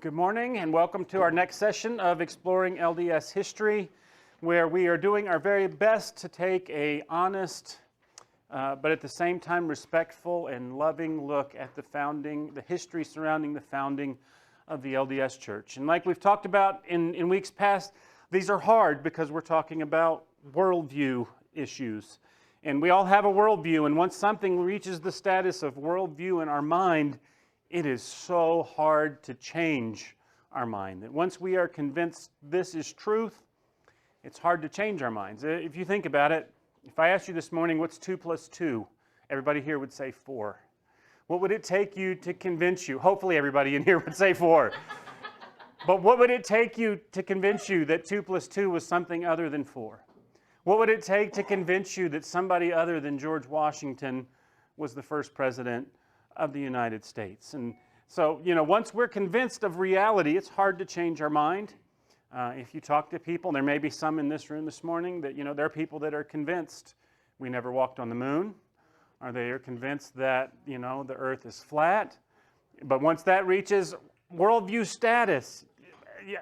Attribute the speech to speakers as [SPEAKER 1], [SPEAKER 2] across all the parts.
[SPEAKER 1] Good morning and welcome to our next session of Exploring LDS History, where we are doing our very best to take a honest, but at the same time respectful and loving look at the history surrounding the founding of the LDS Church. And like we've talked about in weeks past, these are hard because we're talking about worldview issues. And we all have a worldview, and once something reaches the status of worldview in our mind, it is so hard to change our mind. That once we are convinced this is truth, it's hard to change our minds. If you think about it, if I asked you this morning, what's 2 plus 2? Everybody here would say 4. What would it take you to convince you? Hopefully everybody in here would say 4. But what would it take you to convince you that 2 plus 2 was something other than 4? What would it take to convince you that somebody other than George Washington was the first president of the United States? And so, once we're convinced of reality, it's hard to change our mind. If you talk to people, and there may be some in this room this morning, that, there are people that are convinced we never walked on the moon, or they are convinced that, the earth is flat. But once that reaches worldview status,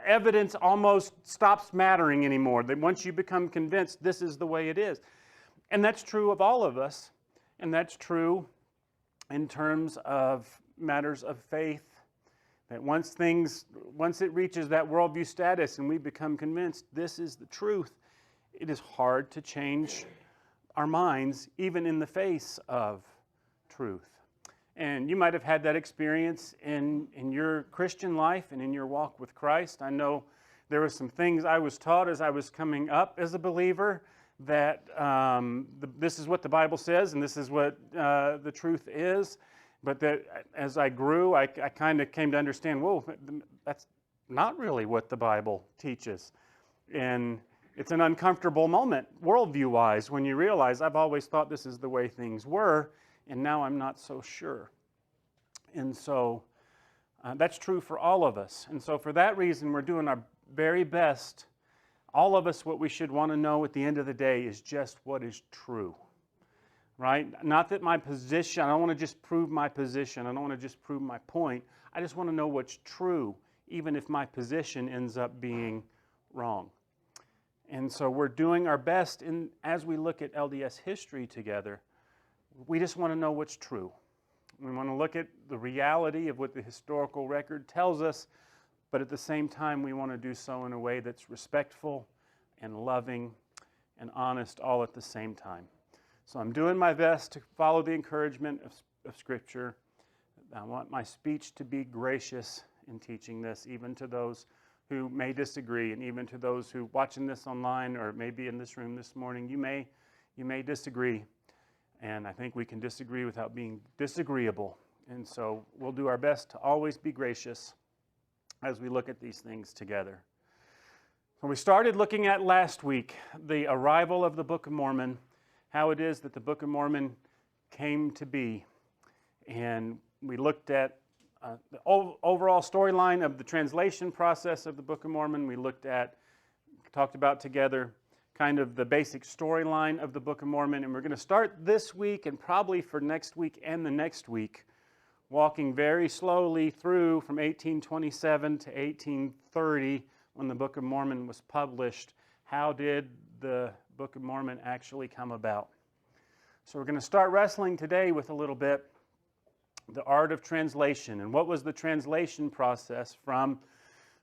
[SPEAKER 1] evidence almost stops mattering anymore. That once you become convinced this is the way it is. And that's true of all of us, and that's true in terms of matters of faith, that once it reaches that worldview status and we become convinced this is the truth, it is hard to change our minds even in the face of truth. And you might have had that experience in your Christian life and in your walk with Christ. I know there were some things I was taught as I was coming up as a believer that this is what the Bible says and this is what the truth is, but that as I grew, I kind of came to understand, whoa, that's not really what the Bible teaches. And it's an uncomfortable moment, worldview-wise, when you realize I've always thought this is the way things were, and now I'm not so sure. And so that's true for all of us. And so for that reason, we're doing our very best. All of us, what we should want to know at the end of the day is just what is true, right? Not that my position, I don't want to just prove my position. I don't want to just prove my point. I just want to know what's true, even if my position ends up being wrong. And so we're doing our best as we look at LDS history together. We just want to know what's true. We want to look at the reality of what the historical record tells us, but at the same time, we want to do so in a way that's respectful and loving and honest all at the same time. So I'm doing my best to follow the encouragement of Scripture. I want my speech to be gracious in teaching this, even to those who may disagree, and even to those who watching this online or maybe in this room this morning, you may disagree. And I think we can disagree without being disagreeable. And so we'll do our best to always be gracious as we look at these things together. So we started looking at last week the arrival of the Book of Mormon, how it is that the Book of Mormon came to be. And we looked at the overall storyline of the translation process of the Book of Mormon. We talked about together kind of the basic storyline of the Book of Mormon. And we're going to start this week and probably for next week and the next week, walking very slowly through from 1827 to 1830 when the Book of Mormon was published. How did the Book of Mormon actually come about? So we're going to start wrestling today with a little bit the art of translation. And what was the translation process from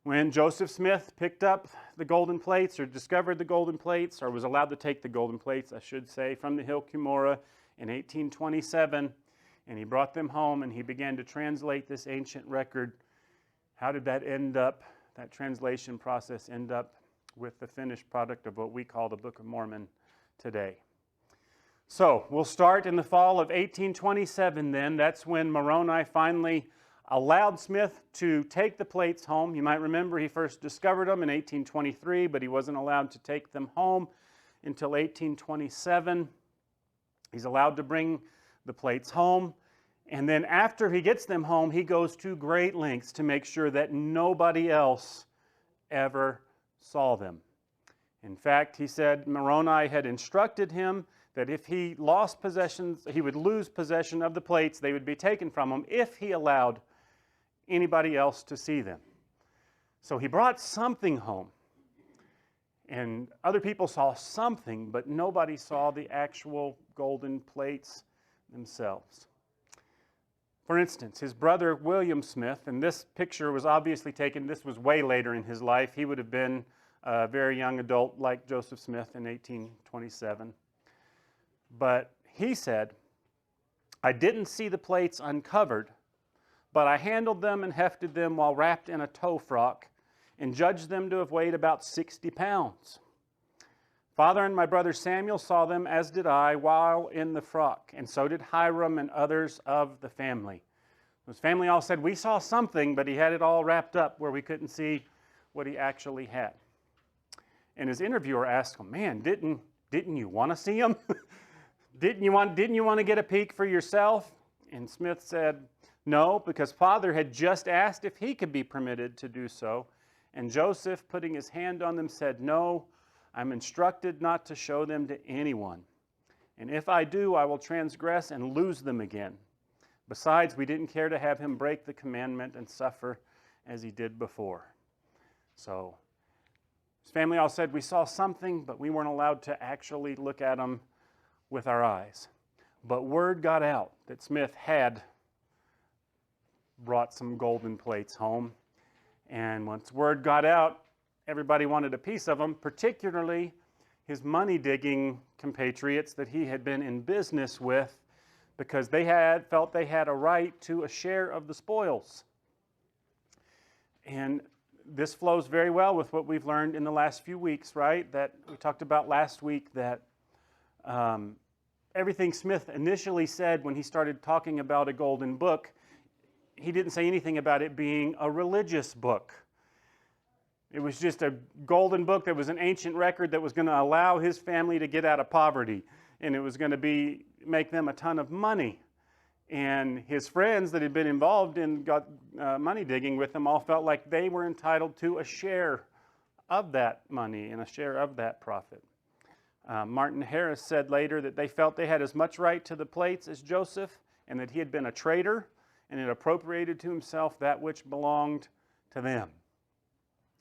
[SPEAKER 1] when Joseph Smith picked up the golden plates or discovered the golden plates, or was allowed to take the golden plates, I should say, from the Hill Cumorah in 1827, and he brought them home and he began to translate this ancient record. How did that translation process end up with the finished product of what we call the Book of Mormon today? So we'll start in the fall of 1827 then. That's when Moroni finally allowed Smith to take the plates home. You might remember he first discovered them in 1823, but he wasn't allowed to take them home until 1827. He's allowed to bring the plates home, and then after he gets them home, he goes to great lengths to make sure that nobody else ever saw them. In fact, he said Moroni had instructed him that if he lost possessions, he would lose possession of the plates. They would be taken from him if he allowed anybody else to see them. So he brought something home. And other people saw something, but nobody saw the actual golden plates themselves. For instance, his brother William Smith, and this picture was obviously taken, this was way later in his life. He would have been a very young adult like Joseph Smith in 1827. But he said, "I didn't see the plates uncovered, but I handled them and hefted them while wrapped in a tow frock and judged them to have weighed about 60 pounds. Father and my brother Samuel saw them, as did I, while in the frock, and so did Hiram and others of the family." His family all said, "We saw something, but he had it all wrapped up where we couldn't see what he actually had." And his interviewer asked him, "Man, didn't you want to see him? Didn't you want to get a peek for yourself?" And Smith said, "No, because Father had just asked if he could be permitted to do so. And Joseph, putting his hand on them, said, 'No, I'm instructed not to show them to anyone. And if I do, I will transgress and lose them again. Besides, we didn't care to have him break the commandment and suffer as he did before.'" So his family all said, "We saw something, but we weren't allowed to actually look at them with our eyes." But word got out that Smith had brought some golden plates home. And once word got out, everybody wanted a piece of them, particularly his money-digging compatriots that he had been in business with, because they felt they had a right to a share of the spoils. And this flows very well with what we've learned in the last few weeks, right? That we talked about last week, that everything Smith initially said when he started talking about a golden book, he didn't say anything about it being a religious book. It was just a golden book that was an ancient record that was going to allow his family to get out of poverty, and it was going to make them a ton of money. And his friends that had been involved in money digging with him all felt like they were entitled to a share of that money and a share of that profit. Martin Harris said later that they felt they had as much right to the plates as Joseph, and that he had been a traitor and had appropriated to himself that which belonged to them.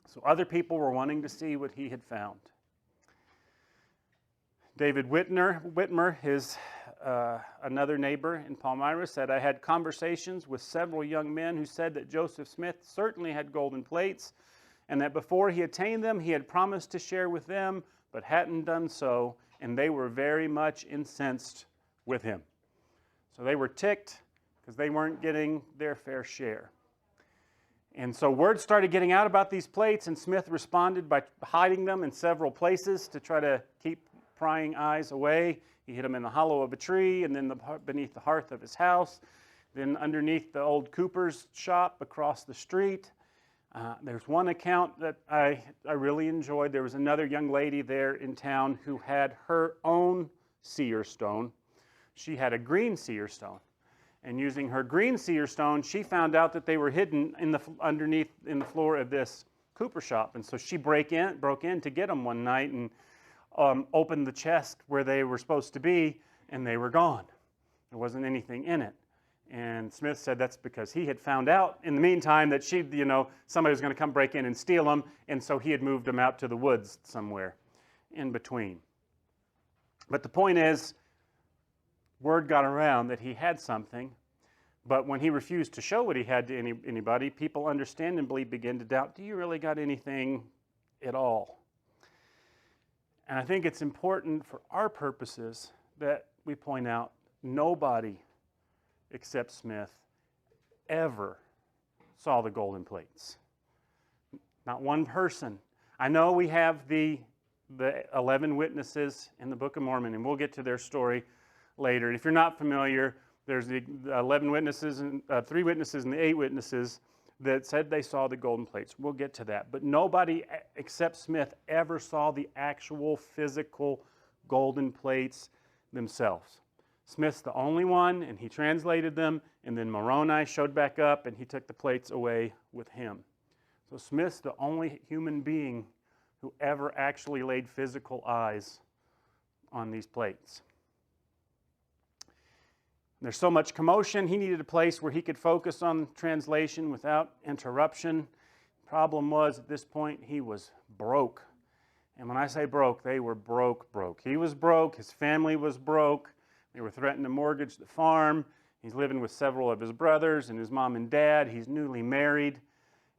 [SPEAKER 1] So other people were wanting to see what he had found. David Whitmer, his another neighbor in Palmyra, said, "I had conversations with several young men who said that Joseph Smith certainly had golden plates, and that before he attained them, he had promised to share with them, but hadn't done so, and they were very much incensed with him." So they were ticked because they weren't getting their fair share. And so word started getting out about these plates, and Smith responded by hiding them in several places to try to keep prying eyes away. He hid them in the hollow of a tree, and then beneath the hearth of his house, then underneath the old cooper's shop across the street. There's one account that I really enjoyed. There was another young lady there in town who had her own seer stone. She had a green seer stone. And using her green seer stone, she found out that they were hidden underneath in the floor of this cooper shop. And so she broke in to get them one night and opened the chest where they were supposed to be, and they were gone. There wasn't anything in it. And Smith said that's because he had found out in the meantime that somebody was going to come break in and steal them, and so he had moved them out to the woods somewhere in between. But the point is, word got around that he had something, but when he refused to show what he had to anybody, people understandably began to doubt, do you really got anything at all? And I think it's important for our purposes that we point out nobody except Smith ever saw the golden plates. Not one person. I know we have the 11 witnesses in the Book of Mormon, and we'll get to their story later. And if you're not familiar, there's the 11 witnesses, and 3 witnesses and the 8 witnesses that said they saw the golden plates. We'll get to that. But nobody except Smith ever saw the actual physical golden plates themselves. Smith's the only one, and he translated them, and then Moroni showed back up, and he took the plates away with him. So Smith's the only human being who ever actually laid physical eyes on these plates. There's so much commotion, he needed a place where he could focus on translation without interruption. problem was, at this point, he was broke. And when I say broke, they were broke. He was broke. His family was broke. They were threatening to mortgage the farm. He's living with several of his brothers and his mom and dad. He's newly married.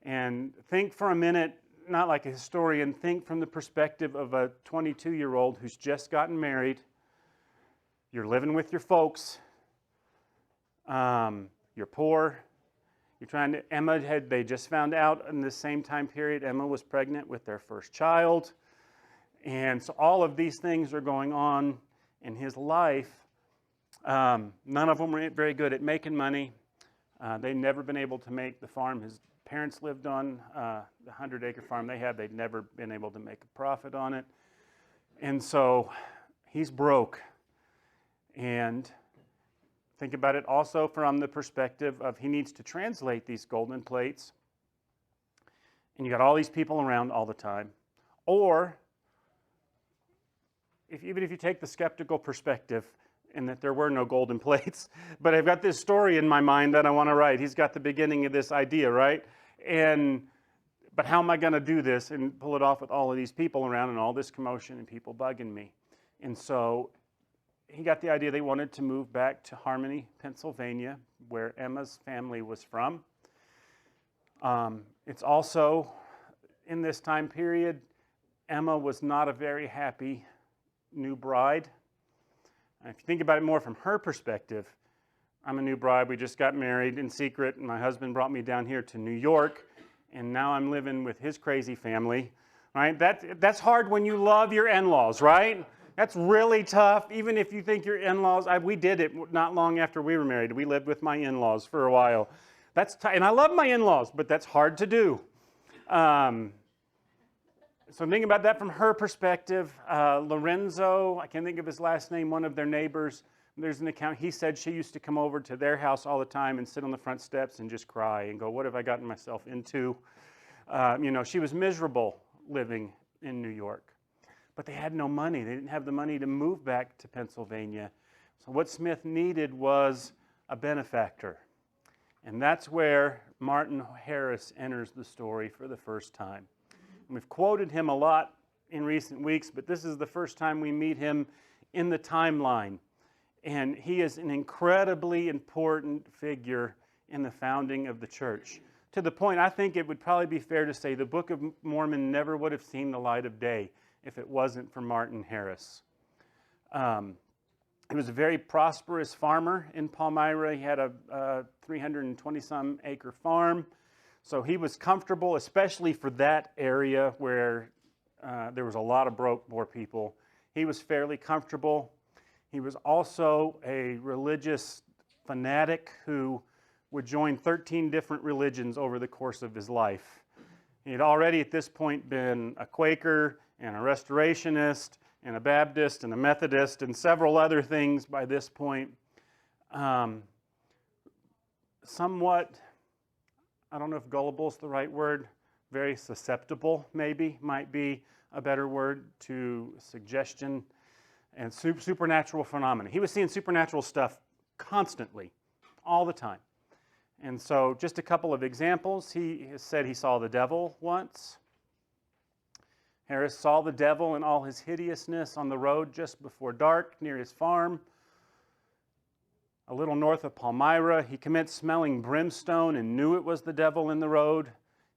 [SPEAKER 1] And think for a minute, not like a historian, think from the perspective of a 22-year-old who's just gotten married. You're living with your folks. You're poor. You're trying to, they just found out in the same time period, Emma was pregnant with their first child. And so all of these things are going on in his life. None of them were very good at making money. They'd never been able to make the farm his parents lived on, the 100-acre farm they had. They'd never been able to make a profit on it. And so he's broke. And think about it also from the perspective of he needs to translate these golden plates. And you got all these people around all the time. Or, even if you take the skeptical perspective, and that there were no golden plates, but I've got this story in my mind that I want to write. He's got the beginning of this idea, right? But how am I going to do this and pull it off with all of these people around and all this commotion and people bugging me? And so he got the idea they wanted to move back to Harmony, Pennsylvania, where Emma's family was from. It's also, in this time period, Emma was not a very happy new bride. If you think about it more from her perspective, I'm a new bride. We just got married in secret, and my husband brought me down here to New York, and now I'm living with his crazy family, right? That's hard when you love your in-laws, right? That's really tough, even if you think your in-laws, we did it not long after we were married. We lived with my in-laws for a while. And I love my in-laws, but that's hard to do. So thinking about that from her perspective, Lorenzo, I can't think of his last name, one of their neighbors, there's an account, he said she used to come over to their house all the time and sit on the front steps and just cry and go, what have I gotten myself into? She was miserable living in New York. But they had no money. They didn't have the money to move back to Pennsylvania. So what Smith needed was a benefactor. And that's where Martin Harris enters the story for the first time. We've quoted him a lot in recent weeks, but this is the first time we meet him in the timeline. And he is an incredibly important figure in the founding of the church. To the point, I think it would probably be fair to say the Book of Mormon never would have seen the light of day if it wasn't for Martin Harris. He was a very prosperous farmer in Palmyra. He had a 320-some acre farm. So he was comfortable, especially for that area where there was a lot of poor people. He was fairly comfortable. He was also a religious fanatic who would join 13 different religions over the course of his life. He had already at this point been a Quaker and a Restorationist and a Baptist and a Methodist and several other things by this point. Somewhat, I don't know if gullible is the right word, very susceptible maybe might be a better word to suggestion and supernatural phenomena. He was seeing supernatural stuff constantly, all the time. And so just a couple of examples. He said he saw the devil once. Harris saw the devil in all his hideousness on the road just before dark near his farm. A little north of Palmyra, he commenced smelling brimstone and knew it was the devil in the road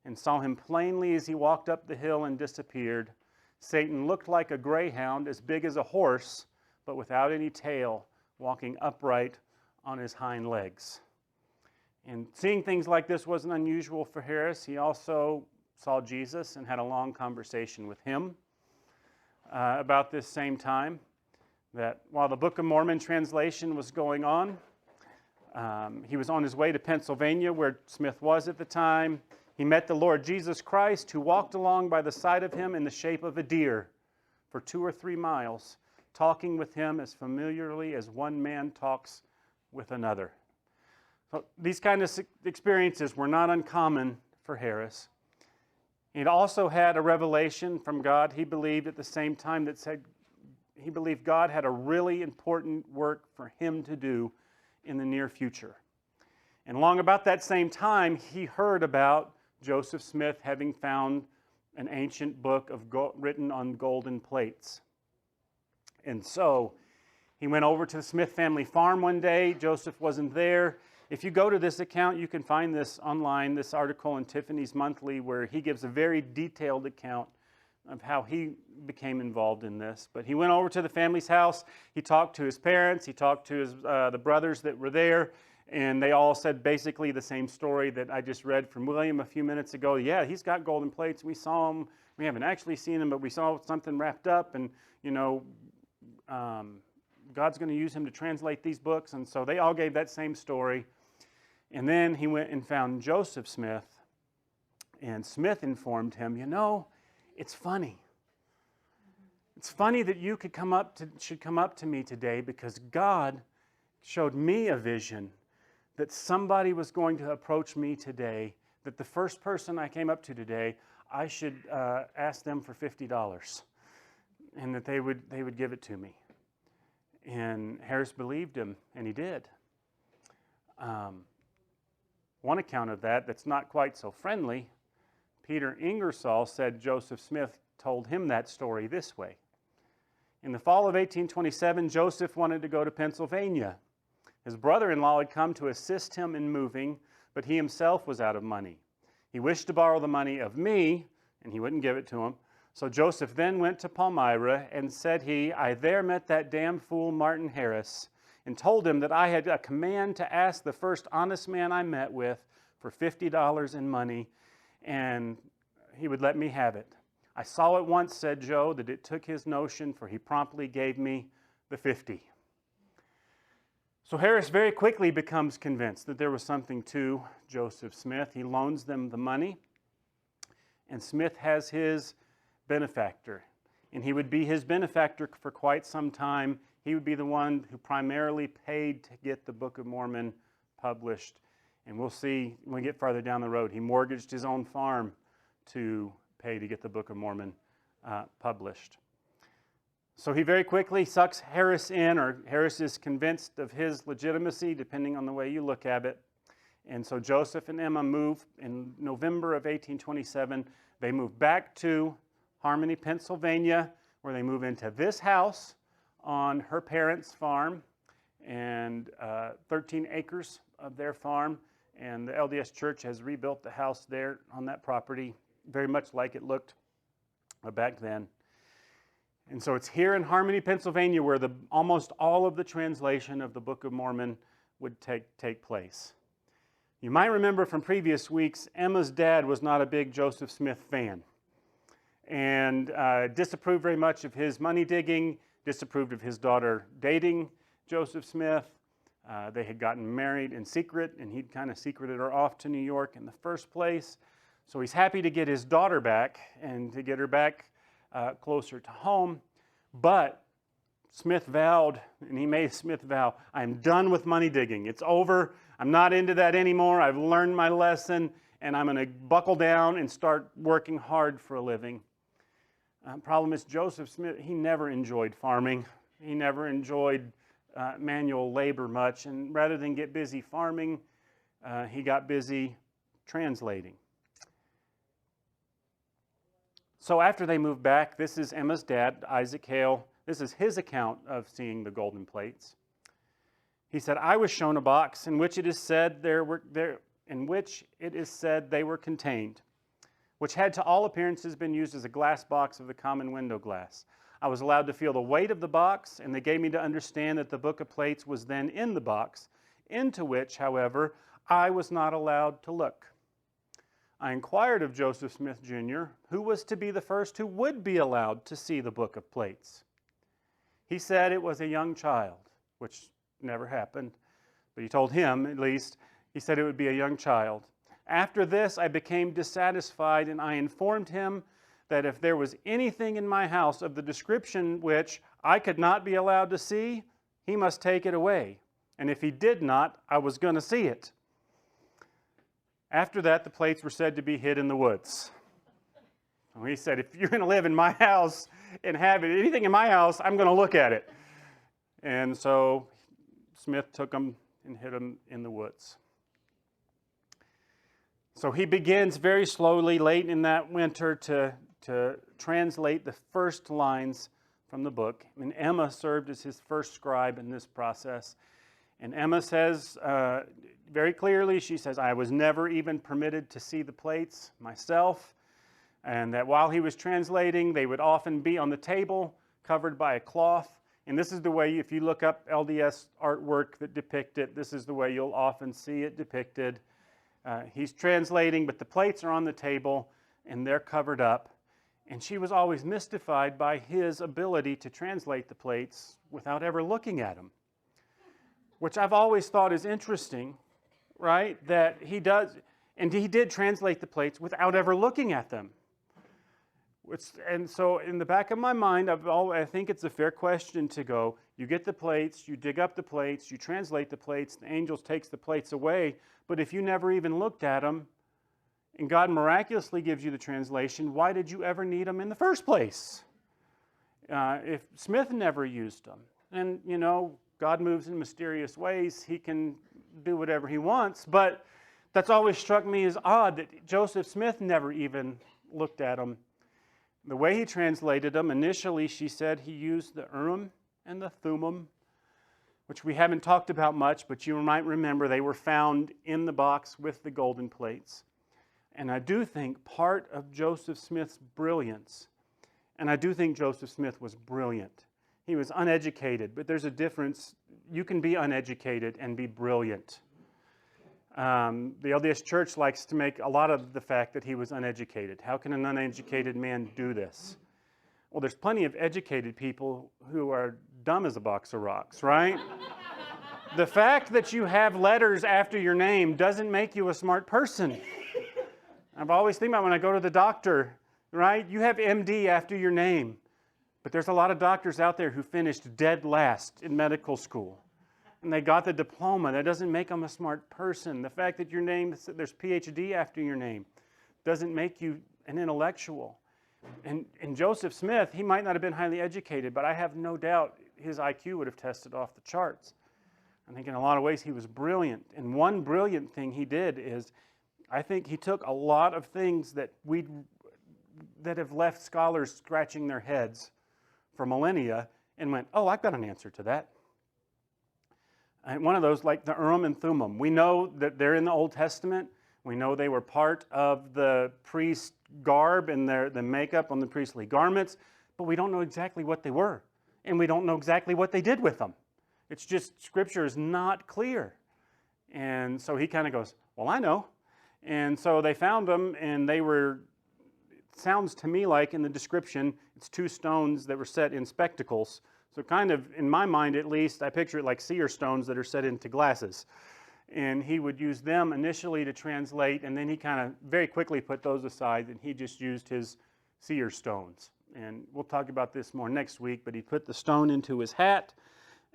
[SPEAKER 1] and saw him plainly as he walked up the hill and disappeared. Satan looked like a greyhound as big as a horse, but without any tail, walking upright on his hind legs. And seeing things like this wasn't unusual for Harris. He also saw Jesus and had a long conversation with him about this same time. That while the Book of Mormon translation was going on, he was on his way to Pennsylvania, where Smith was at the time. He met the Lord Jesus Christ, who walked along by the side of him in the shape of a deer for 2 or 3 miles, talking with him as familiarly as one man talks with another. So these kind of experiences were not uncommon for Harris. He'd also had a revelation from God, he believed at the same time, that said he believed God had a really important work for him to do in the near future. And along about that same time, he heard about Joseph Smith having found an ancient book of written on golden plates. And so he went over to the Smith family farm one day. Joseph wasn't there. If you go to this account, you can find this online, this article in Tiffany's Monthly, where he gives a very detailed account of how he became involved in this. But he went over to the family's house. He talked to his parents. He talked to the brothers that were there. And they all said basically the same story that I just read from William a few minutes ago. Yeah, he's got golden plates. We saw him. We haven't actually seen him, but we saw something wrapped up. And, you know, God's going to use him to translate these books. And so they all gave that same story. And then he went and found Joseph Smith. And Smith informed him, you know, it's funny. It's funny that you should come up to me today, because God showed me a vision that somebody was going to approach me today, that the first person I came up to today, I should ask them for $50, and that they would give it to me. And Harris believed him, and he did. One account of that's not quite so friendly. Peter Ingersoll said Joseph Smith told him that story this way. In the fall of 1827, Joseph wanted to go to Pennsylvania. His brother-in-law had come to assist him in moving, but he himself was out of money. He wished to borrow the money of me, and he wouldn't give it to him. So Joseph then went to Palmyra, and said I there met that damn fool Martin Harris, and told him that I had a command to ask the first honest man I met with for $50 in money, and he would let me have it. I saw at once, said Joe, that it took his notion, for he promptly gave me the 50. So Harris very quickly becomes convinced that there was something to Joseph Smith. He loans them the money, and Smith has his benefactor, and he would be his benefactor for quite some time. He would be the one who primarily paid to get the Book of Mormon published. And we'll see when we get farther down the road, he mortgaged his own farm to pay to get the Book of Mormon published. So he very quickly sucks Harris in, or Harris is convinced of his legitimacy, depending on the way you look at it. And so Joseph and Emma move in November of 1827. They move back to Harmony, Pennsylvania, where they move into this house on her parents' farm, and 13 acres of their farm. And the LDS Church has rebuilt the house there on that property, very much like it looked back then. And so it's here in Harmony, Pennsylvania, where almost all of the translation of the Book of Mormon would take place. You might remember from previous weeks, Emma's dad was not a big Joseph Smith fan, and disapproved very much of his money digging, disapproved of his daughter dating Joseph Smith. They had gotten married in secret, and he'd kind of secreted her off to New York in the first place. So he's happy to get his daughter back and to get her back closer to home. But Smith vowed, and he made Smith vow, I'm done with money digging. It's over. I'm not into that anymore. I've learned my lesson, and I'm going to buckle down and start working hard for a living. Problem is, Joseph Smith, he never enjoyed farming. He never enjoyed manual labor much, and rather than get busy farming, he got busy translating. So after they moved back, this is Emma's dad, Isaac Hale. This is his account of seeing the golden plates. He said, I was shown a box in which it is said they were contained, which had to all appearances been used as a glass box of the common window glass. I was allowed to feel the weight of the box, and they gave me to understand that the book of plates was then in the box, into which, however, I was not allowed to look. I inquired of Joseph Smith, Jr., who was to be the first who would be allowed to see the book of plates. He said it was a young child, which never happened, but he told him, at least, he said it would be a young child. After this, I became dissatisfied, and I informed him that if there was anything in my house of the description which I could not be allowed to see, he must take it away. And if he did not, I was going to see it. After that, the plates were said to be hid in the woods. So he said, if you're going to live in my house and have anything in my house, I'm going to look at it. And so Smith took them and hid them in the woods. So he begins very slowly late in that winter to translate the first lines from the book. And Emma served as his first scribe in this process. And Emma says very clearly, she says, I was never even permitted to see the plates myself. And that while he was translating, they would often be on the table covered by a cloth. And this is the way, if you look up LDS artwork that depict it, this is the way you'll often see it depicted. He's translating, but the plates are on the table and they're covered up. And she was always mystified by his ability to translate the plates without ever looking at them, which I've always thought is interesting, right? That he does, and he did translate the plates without ever looking at them. And so in the back of my mind, I think it's a fair question to go, you get the plates, you dig up the plates, you translate the plates, the angels takes the plates away, but if you never even looked at them, and God miraculously gives you the translation, why did you ever need them in the first place? If Smith never used them, and you know, God moves in mysterious ways, he can do whatever he wants, but that's always struck me as odd that Joseph Smith never even looked at them. The way he translated them, initially she said he used the Urim and the Thummim, which we haven't talked about much, but you might remember they were found in the box with the golden plates. And I do think part of Joseph Smith's brilliance, and I do think Joseph Smith was brilliant. He was uneducated, but there's a difference. You can be uneducated and be brilliant. The LDS Church likes to make a lot of the fact that he was uneducated. How can an uneducated man do this? Well, there's plenty of educated people who are dumb as a box of rocks, right? The fact that you have letters after your name doesn't make you a smart person. I've always think about when I go to the doctor, right? You have MD after your name. But there's a lot of doctors out there who finished dead last in medical school. And they got the diploma. That doesn't make them a smart person. The fact that your name, there's PhD after your name, doesn't make you an intellectual. And Joseph Smith, he might not have been highly educated, but I have no doubt his IQ would have tested off the charts. I think in a lot of ways he was brilliant. And one brilliant thing he did is, I think he took a lot of things that have left scholars scratching their heads for millennia and went, oh, I've got an answer to that. And one of those, like the Urim and Thummim. We know that they're in the Old Testament. We know they were part of the priest garb and the makeup on the priestly garments, but we don't know exactly what they were. And we don't know exactly what they did with them. It's just, Scripture is not clear. And so he kind of goes, well, I know. And so they found them, and they were, it sounds to me like in the description, it's two stones that were set in spectacles. So kind of, in my mind at least, I picture it like seer stones that are set into glasses. And he would use them initially to translate, and then he kind of very quickly put those aside, and he just used his seer stones. And we'll talk about this more next week, but he put the stone into his hat,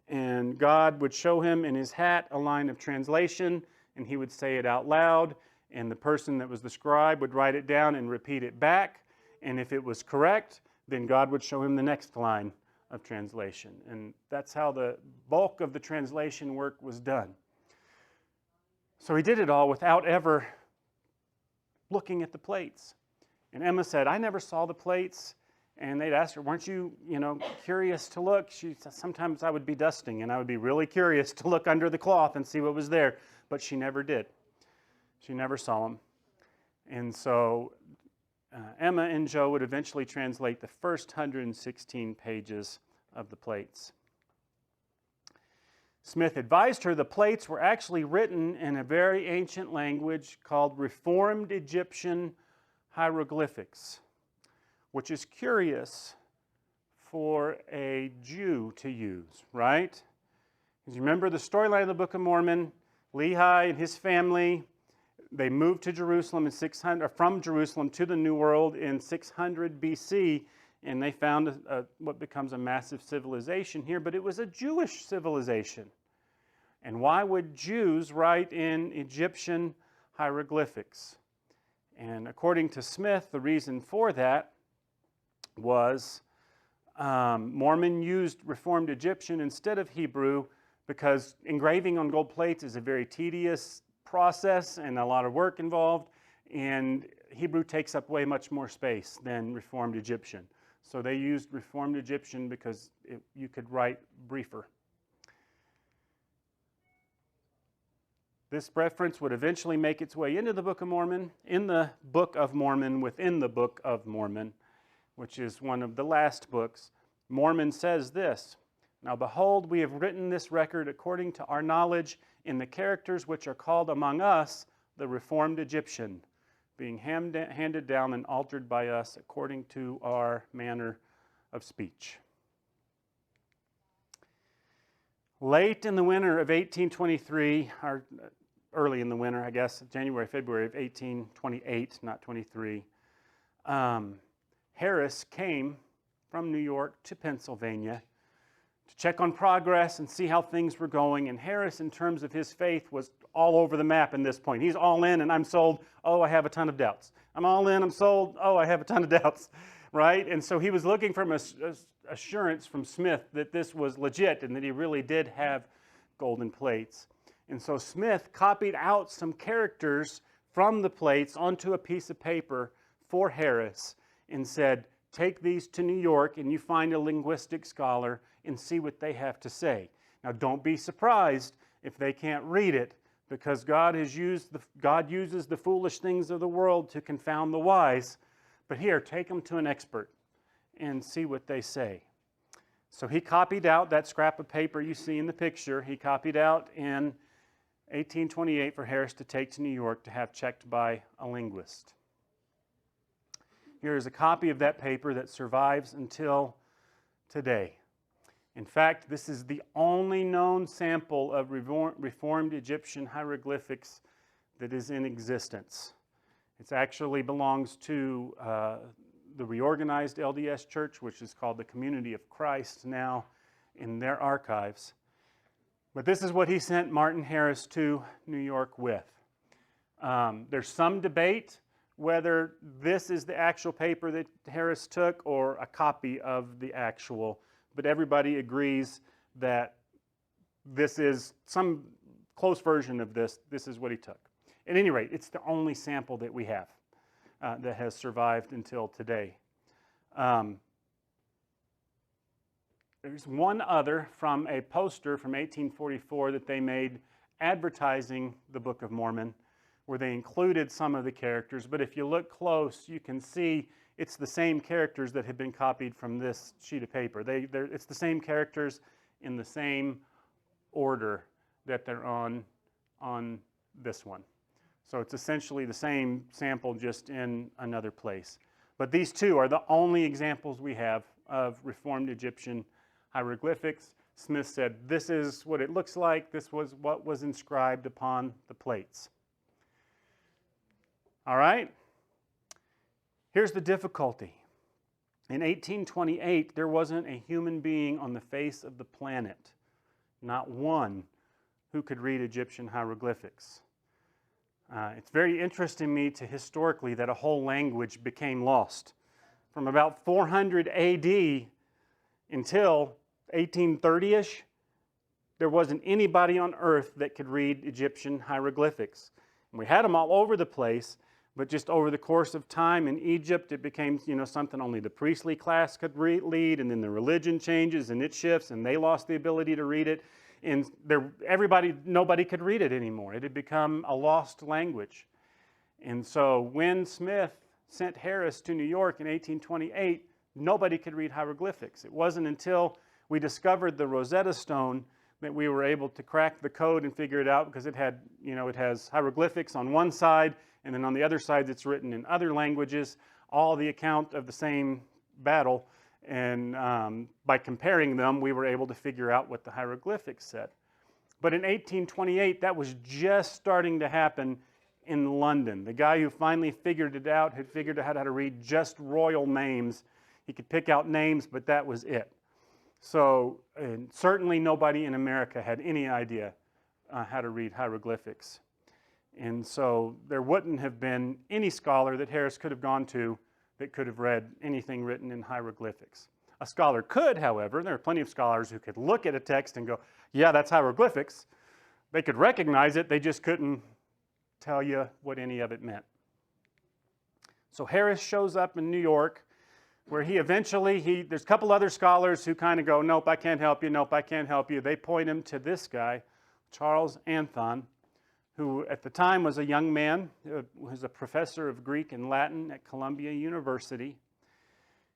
[SPEAKER 1] and God would show him in his hat a line of translation, and he would say it out loud, and the person that was the scribe would write it down and repeat it back, and if it was correct, then God would show him the next line of translation. And that's how the bulk of the translation work was done. So he did it all without ever looking at the plates. And Emma said, I never saw the plates. And they'd ask her, weren't you, curious to look? She said, sometimes I would be dusting and I would be really curious to look under the cloth and see what was there. But she never did. She never saw them. And so Emma and Joe would eventually translate the first 116 pages of the plates. Smith advised her the plates were actually written in a very ancient language called Reformed Egyptian hieroglyphics, which is curious for a Jew to use, right? Because you remember the storyline of the Book of Mormon, Lehi and his family, they moved to Jerusalem in 600, or from Jerusalem to the New World in 600 BC, and they found what becomes a massive civilization here, but it was a Jewish civilization. And why would Jews write in Egyptian hieroglyphics? And according to Smith, the reason for that was Mormon used Reformed Egyptian instead of Hebrew because engraving on gold plates is a very tedious process and a lot of work involved. and Hebrew takes up way much more space than Reformed Egyptian. So they used Reformed Egyptian because you could write briefer. This reference would eventually make its way into the Book of Mormon, in the Book of Mormon, within the Book of Mormon, which is one of the last books. Mormon says this, "Now behold, we have written this record according to our knowledge in the characters which are called among us the Reformed Egyptian, being handed down and altered by us according to our manner of speech." Late in the winter of 1823, or early in the winter, I guess, January, February of 1828, not 23, Harris came from New York to Pennsylvania to check on progress and see how things were going. And Harris, in terms of his faith, was all over the map in this point. He's all in and I'm sold. Oh, I have a ton of doubts. I'm all in, I'm sold. Oh, I have a ton of doubts, right? And so he was looking for assurance from Smith that this was legit and that he really did have golden plates. And so Smith copied out some characters from the plates onto a piece of paper for Harris and said, take these to New York and you find a linguistic scholar and see what they have to say. Now don't be surprised if they can't read it, because God uses the foolish things of the world to confound the wise. But here, take them to an expert and see what they say. So he copied out that scrap of paper you see in the picture. He copied out in 1828 for Harris to take to New York to have checked by a linguist. Here is a copy of that paper that survives until today. In fact, this is the only known sample of Reformed Egyptian hieroglyphics that is in existence. It actually belongs to the reorganized LDS Church, which is called the Community of Christ now, in their archives. But this is what he sent Martin Harris to New York with. There's some debate whether this is the actual paper that Harris took or a copy of the actual, but everybody agrees that this is some close version of this. This is what he took. At any rate, it's the only sample that we have that has survived until today. There's one other from a poster from 1844 that they made advertising the Book of Mormon, where they included some of the characters. But if you look close, you can see it's the same characters that had been copied from this sheet of paper. It's the same characters in the same order that they're on this one. So it's essentially the same sample, just in another place. But these two are the only examples we have of Reformed Egyptian hieroglyphics. Smith said, this is what it looks like. This was what was inscribed upon the plates. All right? Here's the difficulty. In 1828, there wasn't a human being on the face of the planet, not one, who could read Egyptian hieroglyphics. It's very interesting to me historically that a whole language became lost. From about 400 AD until 1830-ish, there wasn't anybody on earth that could read Egyptian hieroglyphics. And we had them all over the place, but just over the course of time in Egypt, it became, something only the priestly class could read, and then the religion changes and it shifts, and they lost the ability to read it. And nobody could read it anymore. It had become a lost language. And so when Smith sent Harris to New York in 1828, nobody could read hieroglyphics. It wasn't until we discovered the Rosetta Stone that we were able to crack the code and figure it out, because it had, it has hieroglyphics on one side, and then on the other side it's written in other languages, all the account of the same battle. And by comparing them, we were able to figure out what the hieroglyphics said. But in 1828, that was just starting to happen in London. The guy who finally figured it out had figured out how to read just royal names. He could pick out names, but that was it. So certainly nobody in America had any idea how to read hieroglyphics. And so there wouldn't have been any scholar that Harris could have gone to that could have read anything written in hieroglyphics. A scholar could, however. There are plenty of scholars who could look at a text and go, yeah, that's hieroglyphics. They could recognize it, they just couldn't tell you what any of it meant. So Harris shows up in New York, where there's a couple other scholars who kind of go, nope, I can't help you, nope, I can't help you. They point him to this guy, Charles Anthon, who at the time was a young man, was a professor of Greek and Latin at Columbia University.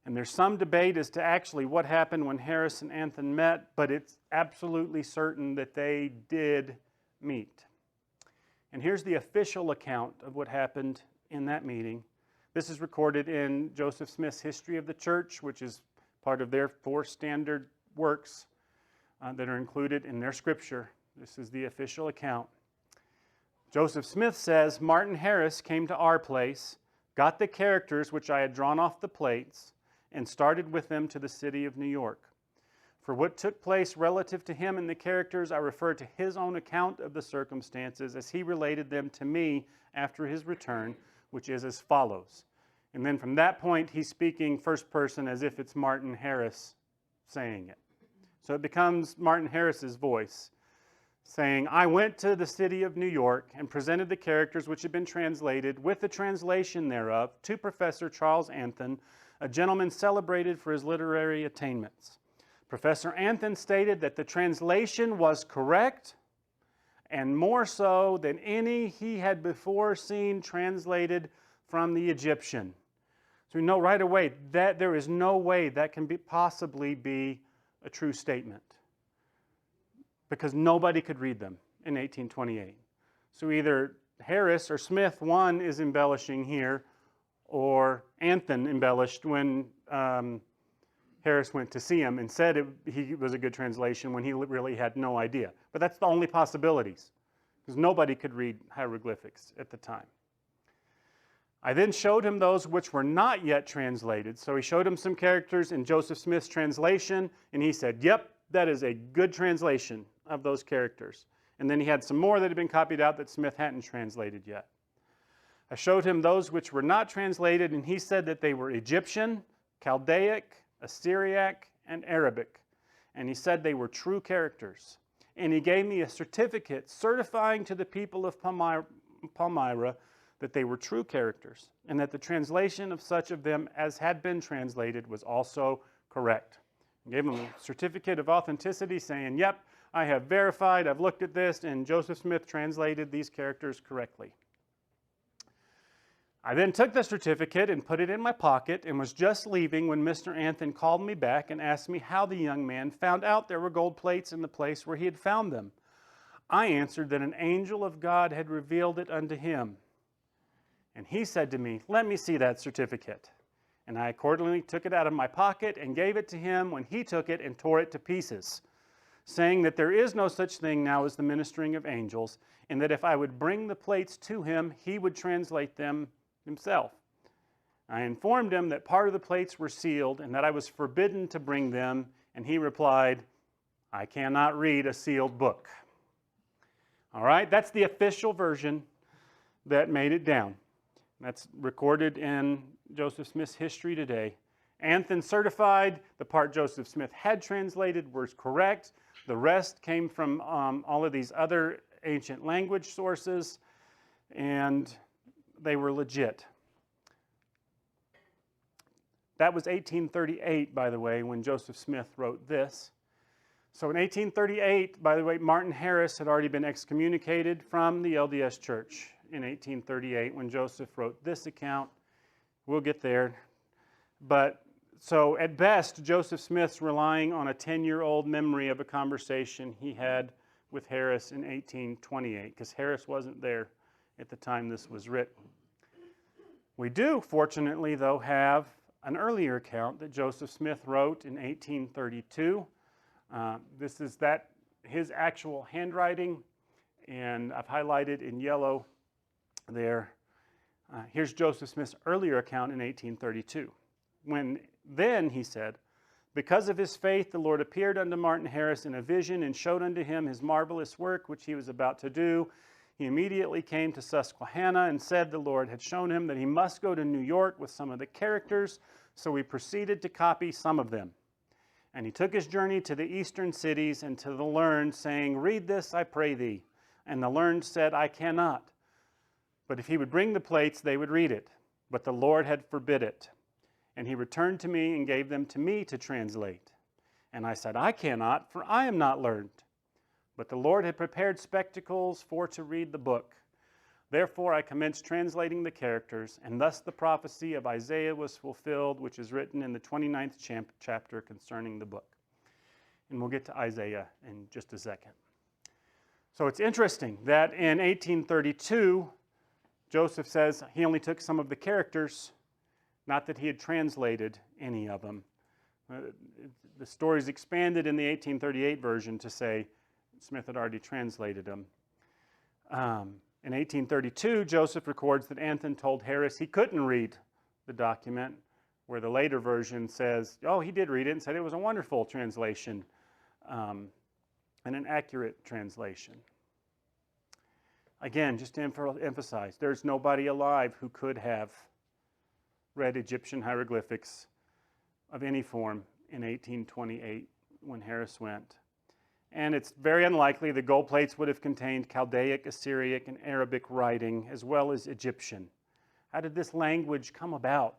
[SPEAKER 1] And there's some debate as to actually what happened when Harris and Anthon met, but it's absolutely certain that they did meet. And here's the official account of what happened in that meeting. This is recorded in Joseph Smith's History of the Church, which is part of their 4 standard works that are included in their scripture. This is the official account. Joseph Smith says, Martin Harris came to our place, got the characters which I had drawn off the plates, and started with them to the city of New York. For what took place relative to him and the characters, I refer to his own account of the circumstances as he related them to me after his return, which is as follows. And then from that point, he's speaking first person as if it's Martin Harris saying it. So it becomes Martin Harris's voice saying, I went to the city of New York and presented the characters which had been translated with the translation thereof to Professor Charles Anthon, a gentleman celebrated for his literary attainments. Professor Anthon stated that the translation was correct and more so than any he had before seen translated from the Egyptian. So we know right away that there is no way that can possibly be a true statement, because nobody could read them in 1828. So either Harris or Smith, one is embellishing here, or Anthon embellished when Harris went to see him and said he was a good translation when he really had no idea. But that's the only possibilities, because nobody could read hieroglyphics at the time. I then showed him those which were not yet translated. So he showed him some characters in Joseph Smith's translation, and he said, yep, that is a good translation of those characters. And then he had some more that had been copied out that Smith hadn't translated yet. I showed him those which were not translated, and he said that they were Egyptian, Chaldaic, Assyriac, and Arabic. And he said they were true characters. And he gave me a certificate certifying to the people of Palmyra that they were true characters, and that the translation of such of them as had been translated was also correct. I gave him a certificate of authenticity saying, yep, I have verified, I've looked at this, and Joseph Smith translated these characters correctly. I then took the certificate and put it in my pocket and was just leaving when Mr. Anthon called me back and asked me how the young man found out there were gold plates in the place where he had found them. I answered that an angel of God had revealed it unto him. And he said to me, let me see that certificate. And I accordingly took it out of my pocket and gave it to him, when he took it and tore it to pieces, saying that there is no such thing now as the ministering of angels, and that if I would bring the plates to him, he would translate them himself. I informed him that part of the plates were sealed and that I was forbidden to bring them, and he replied, I cannot read a sealed book. All right, that's the official version that made it down. That's recorded in Joseph Smith's History today. Anthon certified the part Joseph Smith had translated was correct. The rest came from all of these other ancient language sources, and they were legit. That was 1838, by the way, when Joseph Smith wrote this. So in 1838, by the way, Martin Harris had already been excommunicated from the LDS Church in 1838 when Joseph wrote this account. We'll get there. But so at best, Joseph Smith's relying on a 10-year-old memory of a conversation he had with Harris in 1828, because Harris wasn't there at the time this was written. We do, fortunately, though, have an earlier account that Joseph Smith wrote in 1832. This is his actual handwriting, and I've highlighted in yellow there. Here's Joseph Smith's earlier account in 1832. Then he said, because of his faith, the Lord appeared unto Martin Harris in a vision and showed unto him his marvelous work, which he was about to do. He immediately came to Susquehanna and said the Lord had shown him that he must go to New York with some of the characters, so he proceeded to copy some of them. And he took his journey to the eastern cities and to the learned, saying, read this, I pray thee. And the learned said, I cannot. But if he would bring the plates, they would read it. but the Lord had forbid it. And he returned to me and gave them to me to translate. And I said, I cannot, for I am not learned. But the Lord had prepared spectacles for to read the book. Therefore I commenced translating the characters, and thus the prophecy of Isaiah was fulfilled, which is written in the 29th chapter concerning the book. And we'll get to Isaiah in just a second. So it's interesting that in 1832, Joseph says he only took some of the characters, not that he had translated any of them. The story's expanded in the 1838 version to say Smith had already translated them. In 1832, Joseph records that Anthon told Harris he couldn't read the document, where the later version says, oh, he did read it and said it was a wonderful translation and an accurate translation. Again, just to emphasize, there's nobody alive who could have read Egyptian hieroglyphics of any form in 1828 when Harris went. And it's very unlikely the gold plates would have contained Chaldaic, Assyriac, and Arabic writing, as well as Egyptian. How did this language come about?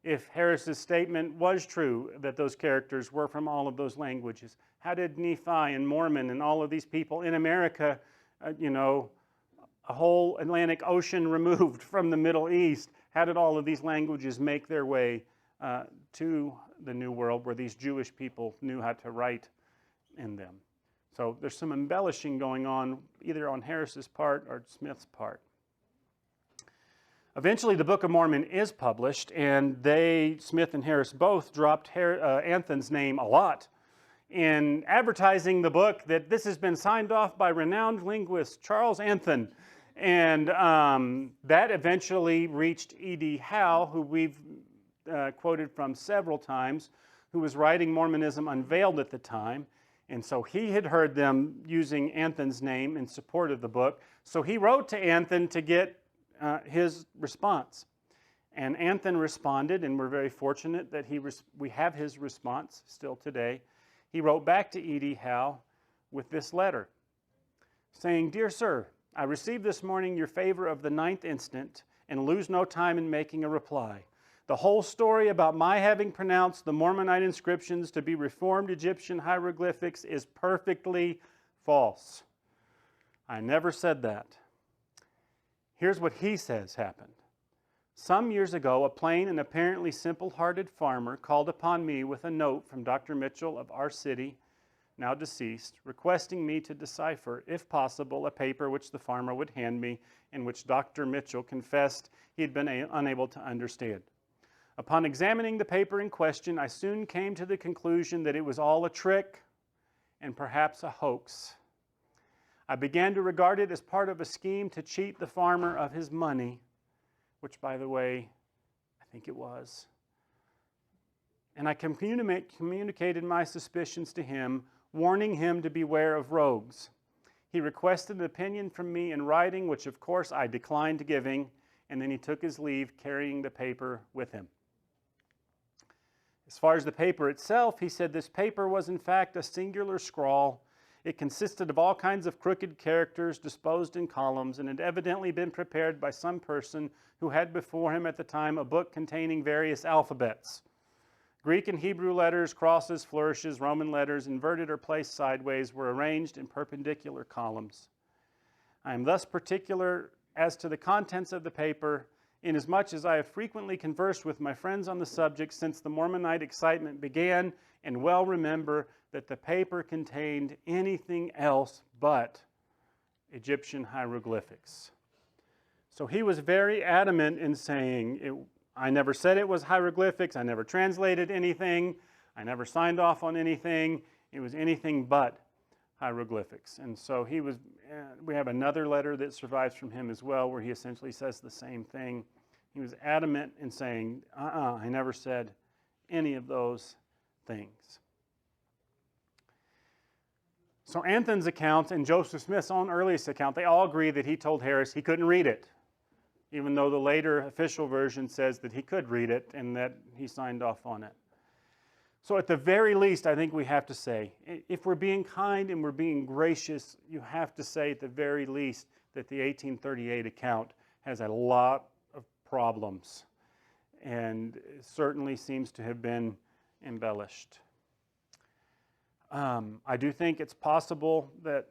[SPEAKER 1] If Harris's statement was true, that those characters were from all of those languages, how did Nephi and Mormon and all of these people in America, a whole Atlantic Ocean removed from the Middle East, how did all of these languages make their way to the New World, where these Jewish people knew how to write in them? So there's some embellishing going on, either on Harris's part or Smith's part. Eventually, the Book of Mormon is published, and Smith and Harris both dropped Anthon's name a lot in advertising the book, that this has been signed off by renowned linguist Charles Anthon. And that eventually reached E.D. Howe, who we've quoted from several times, who was writing Mormonism Unveiled at the time. And so he had heard them using Anthon's name in support of the book. So he wrote to Anthon to get his response. And Anthon responded, and we're very fortunate that we have his response still today. He wrote back to E.D. Howe with this letter, saying, Dear Sir, I received this morning your favor of the 9th instant, and lose no time in making a reply. The whole story about my having pronounced the Mormonite inscriptions to be Reformed Egyptian hieroglyphics is perfectly false. I never said that. Here's what he says happened. Some years ago, a plain and apparently simple-hearted farmer called upon me with a note from Dr. Mitchell of our city, now deceased, requesting me to decipher, if possible, a paper which the farmer would hand me, and which Dr. Mitchell confessed he had been unable to understand. Upon examining the paper in question, I soon came to the conclusion that it was all a trick and perhaps a hoax. I began to regard it as part of a scheme to cheat the farmer of his money, which, by the way, I think it was. And I communicated my suspicions to him, warning him to beware of rogues. He requested an opinion from me in writing, which of course I declined giving, and then he took his leave, carrying the paper with him. As far as the paper itself, he said this paper was in fact a singular scrawl. It consisted of all kinds of crooked characters disposed in columns, and had evidently been prepared by some person who had before him at the time a book containing various alphabets. Greek and Hebrew letters, crosses, flourishes, Roman letters, inverted or placed sideways, were arranged in perpendicular columns. I am thus particular as to the contents of the paper, inasmuch as I have frequently conversed with my friends on the subject since the Mormonite excitement began, and well remember that the paper contained anything else but Egyptian hieroglyphics. So he was very adamant in saying, I never said it was hieroglyphics, I never translated anything, I never signed off on anything, it was anything but hieroglyphics. And so we have another letter that survives from him as well, where he essentially says the same thing. He was adamant in saying, I never said any of those things. So Anthon's account and Joseph Smith's own earliest account, they all agree that he told Harris he couldn't read it, even though the later official version says that he could read it and that he signed off on it. So at the very least, I think we have to say, if we're being kind and we're being gracious, you have to say at the very least that the 1838 account has a lot of problems and certainly seems to have been embellished. I do think it's possible that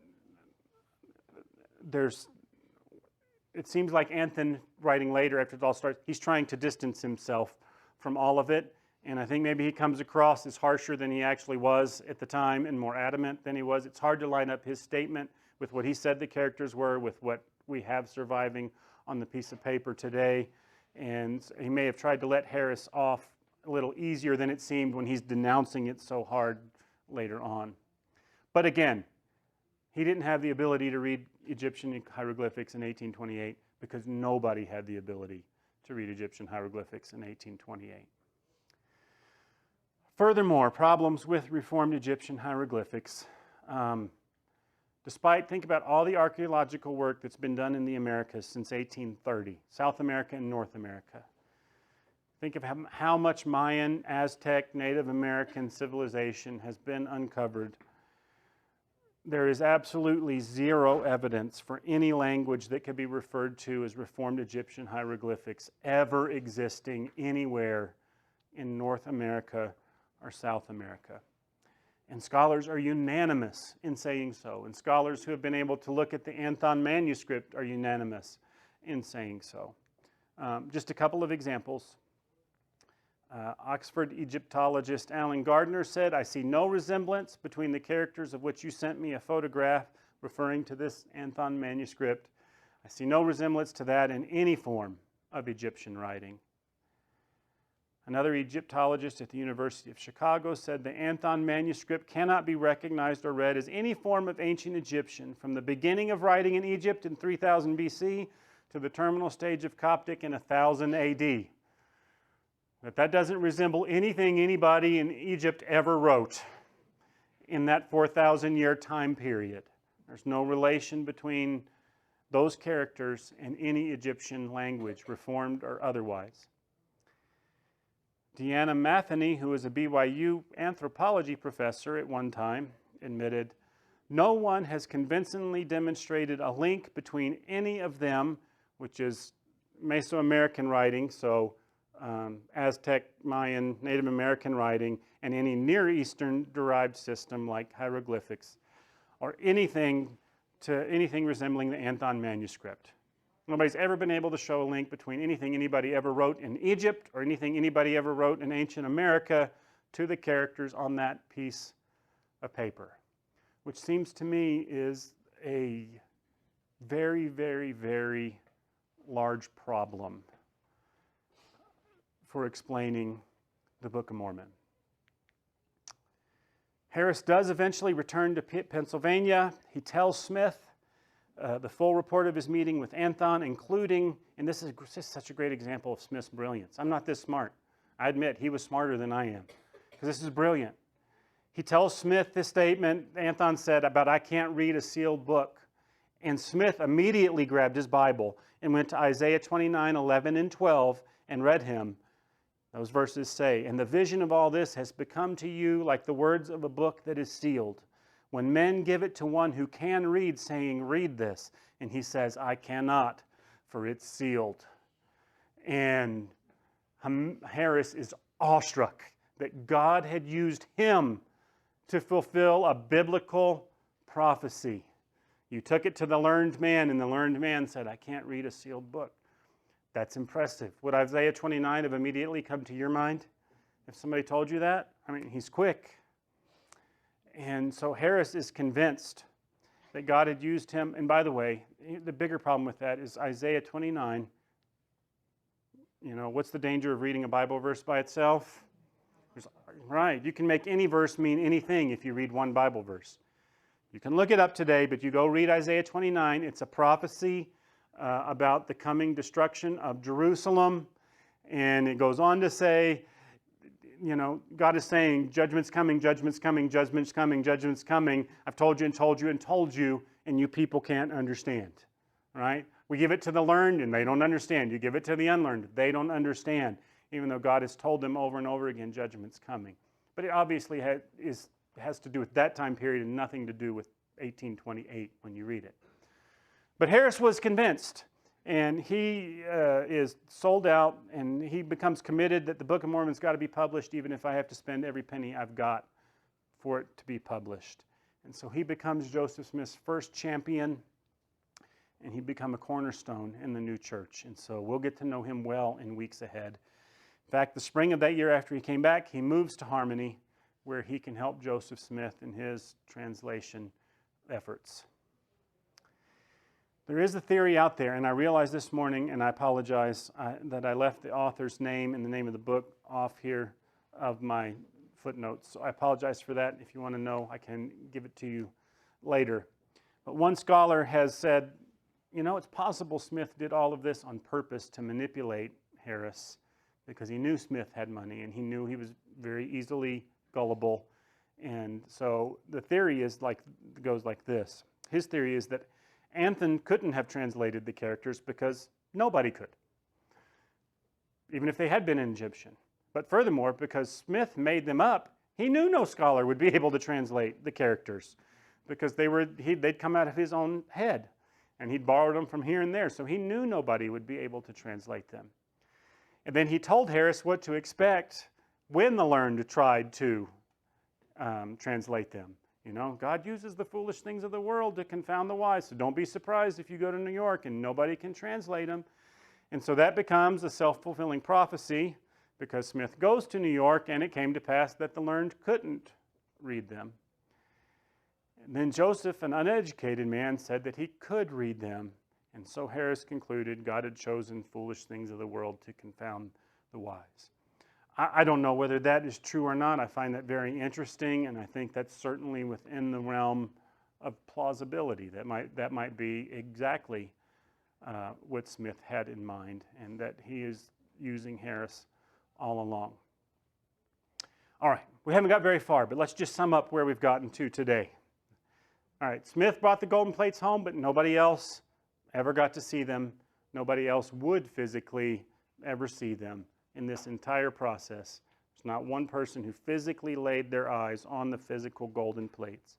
[SPEAKER 1] it seems like Anthon, writing later after it all starts, he's trying to distance himself from all of it, and I think maybe he comes across as harsher than he actually was at the time and more adamant than he was. It's hard to line up his statement with what he said the characters were with what we have surviving on the piece of paper today, and he may have tried to let Harris off a little easier than it seemed when he's denouncing it so hard later on. But again, he didn't have the ability to read Egyptian hieroglyphics in 1828 because nobody had the ability to read Egyptian hieroglyphics in 1828. Furthermore, problems with Reformed Egyptian hieroglyphics. Think about all the archaeological work that's been done in the Americas since 1830, South America and North America. Think of how much Mayan, Aztec, Native American civilization has been uncovered. There is absolutely zero evidence for any language that could be referred to as Reformed Egyptian hieroglyphics ever existing anywhere in North America or South America. And scholars are unanimous in saying so. And scholars who have been able to look at the Anthon manuscript are unanimous in saying so. Just a couple of examples. Oxford Egyptologist Alan Gardner said, "I see no resemblance between the characters of which you sent me a photograph," referring to this Anthon manuscript. "I see no resemblance to that in any form of Egyptian writing." Another Egyptologist at the University of Chicago said, "The Anthon manuscript cannot be recognized or read as any form of ancient Egyptian from the beginning of writing in Egypt in 3000 BC to the terminal stage of Coptic in 1000 AD. That doesn't resemble anything anybody in Egypt ever wrote in that 4,000-year time period. There's no relation between those characters and any Egyptian language, Reformed or otherwise." Deanna Matheny, who was a BYU anthropology professor at one time, admitted, "No one has convincingly demonstrated a link between any of them," which is Mesoamerican writing, so Aztec, Mayan, Native American writing, and any Near Eastern derived system like hieroglyphics, or anything resembling the Anthon manuscript. Nobody's ever been able to show a link between anything anybody ever wrote in Egypt or anything anybody ever wrote in ancient America to the characters on that piece of paper, which seems to me is a very, very, very large problem for explaining the Book of Mormon. Harris does eventually return to Pennsylvania. He tells Smith the full report of his meeting with Anthon, including, and this is just such a great example of Smith's brilliance. I'm not this smart. I admit he was smarter than I am, because this is brilliant. He tells Smith this statement Anthon said about, "I can't read a sealed book." And Smith immediately grabbed his Bible and went to Isaiah 29, 11, and 12 and read him. Those verses say, "And the vision of all this has become to you like the words of a book that is sealed. When men give it to one who can read, saying, 'Read this,' and he says, 'I cannot, for it's sealed.'" And Harris is awestruck that God had used him to fulfill a biblical prophecy. You took it to the learned man, and the learned man said, "I can't read a sealed book." That's impressive. Would Isaiah 29 have immediately come to your mind if somebody told you that? I mean, he's quick. And so Harris is convinced that God had used him. And by the way, the bigger problem with that is Isaiah 29. You know, what's the danger of reading a Bible verse by itself? Right, you can make any verse mean anything if you read one Bible verse. You can look it up today, but you go read Isaiah 29. It's a prophecy about the coming destruction of Jerusalem. And it goes on to say, you know, God is saying, judgment's coming, judgment's coming, judgment's coming, judgment's coming. I've told you and told you and told you, and you people can't understand, right? We give it to the learned, and they don't understand. You give it to the unlearned, they don't understand, even though God has told them over and over again, judgment's coming. But it obviously has to do with that time period and nothing to do with 1828 when you read it. But Harris was convinced, And he is sold out, and he becomes committed that the Book of Mormon's got to be published, even if I have to spend every penny I've got for it to be published. And so he becomes Joseph Smith's first champion, and he become a cornerstone in the new church. And so we'll get to know him well in weeks ahead. In fact, the spring of that year after he came back, he moves to Harmony, where he can help Joseph Smith in his translation efforts. There is a theory out there, and I realized this morning, and I apologize, that I left the author's name and the name of the book off here of my footnotes. So I apologize for that. If you want to know, I can give it to you later. But one scholar has said, you know, it's possible Smith did all of this on purpose to manipulate Harris, because he knew Smith had money, and he knew he was very easily gullible. And so the theory goes like this. His theory is that Anthon couldn't have translated the characters because nobody could, even if they had been in Egyptian. But furthermore, because Smith made them up, he knew no scholar would be able to translate the characters, because they'd come out of his own head, and he'd borrowed them from here and there. So he knew nobody would be able to translate them. And then he told Harris what to expect when the learned tried to translate them. You know, God uses the foolish things of the world to confound the wise. So don't be surprised if you go to New York and nobody can translate them. And so that becomes a self-fulfilling prophecy, because Smith goes to New York, and it came to pass that the learned couldn't read them. And then Joseph, an uneducated man, said that he could read them. And so Harris concluded God had chosen foolish things of the world to confound the wise. I don't know whether that is true or not. I find that very interesting, and I think that's certainly within the realm of plausibility. That might be exactly what Smith had in mind, and that he is using Harris all along. All right, we haven't got very far, but let's just sum up where we've gotten to today. All right, Smith brought the golden plates home, but nobody else ever got to see them. Nobody else would physically ever see them in this entire process. There's not one person who physically laid their eyes on the physical golden plates.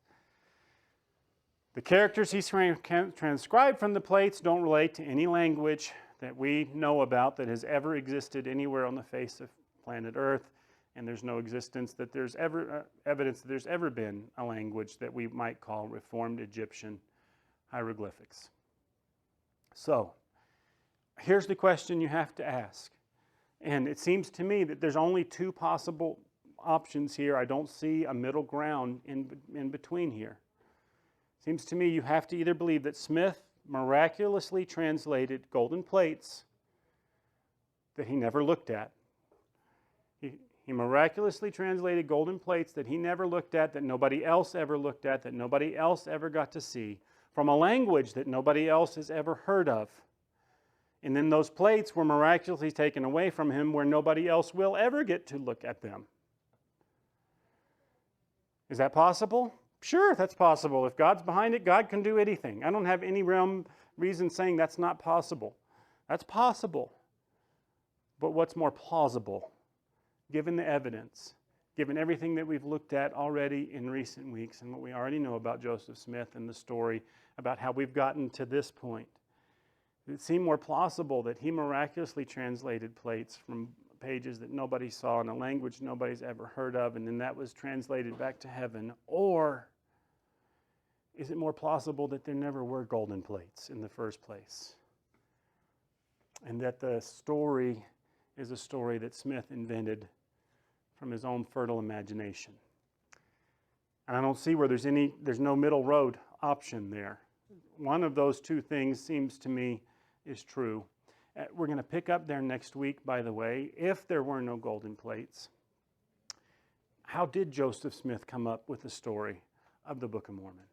[SPEAKER 1] The characters he transcribed from the plates don't relate to any language that we know about that has ever existed anywhere on the face of planet Earth, and there's no evidence that there's ever been a language that we might call Reformed Egyptian hieroglyphics. So, here's the question you have to ask. And it seems to me that there's only two possible options here. I don't see a middle ground in between here. Seems to me you have to either believe that Smith miraculously translated golden plates that he never looked at. He miraculously translated golden plates that he never looked at, that nobody else ever looked at, that nobody else ever got to see, from a language that nobody else has ever heard of. And then those plates were miraculously taken away from him, where nobody else will ever get to look at them. Is that possible? Sure, that's possible. If God's behind it, God can do anything. I don't have any reason saying that's not possible. That's possible. But what's more plausible, given the evidence, given everything that we've looked at already in recent weeks and what we already know about Joseph Smith and the story about how we've gotten to this point? It seemed more plausible that he miraculously translated plates from pages that nobody saw in a language nobody's ever heard of, and then that was translated back to heaven. Or is it more plausible that there never were golden plates in the first place, and that the story is a story that Smith invented from his own fertile imagination? And I don't see where there's no middle road option there. One of those two things seems to me is true. We're going to pick up there next week, by the way. If there were no golden plates, how did Joseph Smith come up with the story of the Book of Mormon?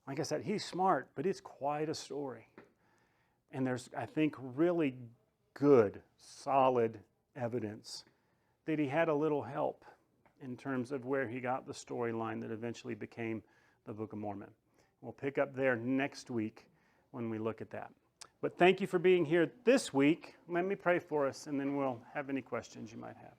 [SPEAKER 1] Like I said, he's smart, but it's quite a story. And there's, I think, really good, solid evidence that he had a little help in terms of where he got the storyline that eventually became the Book of Mormon. We'll pick up there next week when we look at that. But thank you for being here this week. Let me pray for us, and then we'll have any questions you might have.